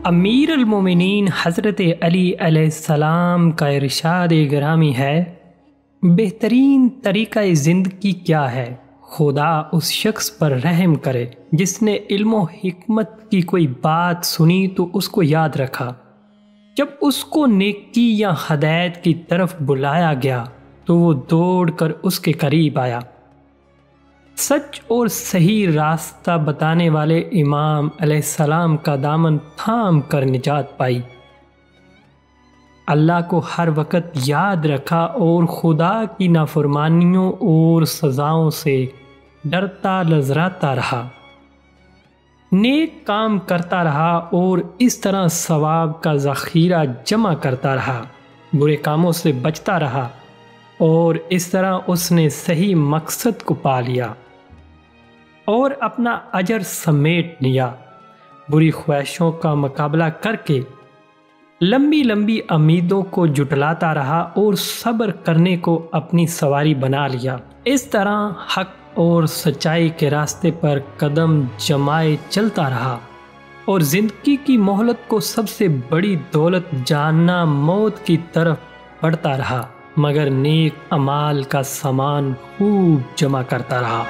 امیر المومنین حضرت علی علیہ السلام کا ارشاد گرامی ہے، بہترین طریقہ زندگی کیا ہے؟ خدا اس شخص پر رحم کرے جس نے علم و حکمت کی کوئی بات سنی تو اس کو یاد رکھا، جب اس کو نیکی یا ہدایت کی طرف بلایا گیا تو وہ دوڑ کر اس کے قریب آیا۔ سچ اور صحیح راستہ بتانے والے امام علیہ السلام کا دامن تھام کر نجات پائی، اللہ کو ہر وقت یاد رکھا اور خدا کی نافرمانیوں اور سزاؤں سے ڈرتا لرزاتا رہا، نیک کام کرتا رہا اور اس طرح ثواب کا ذخیرہ جمع کرتا رہا، برے کاموں سے بچتا رہا اور اس طرح اس نے صحیح مقصد کو پا لیا اور اپنا اجر سمیٹ لیا۔ بری خواہشوں کا مقابلہ کر کے لمبی لمبی امیدوں کو جھٹلاتا رہا اور صبر کرنے کو اپنی سواری بنا لیا، اس طرح حق اور سچائی کے راستے پر قدم جمائے چلتا رہا اور زندگی کی مہلت کو سب سے بڑی دولت جاننا موت کی طرف بڑھتا رہا، مگر نیک اعمال کا سامان خوب جمع کرتا رہا۔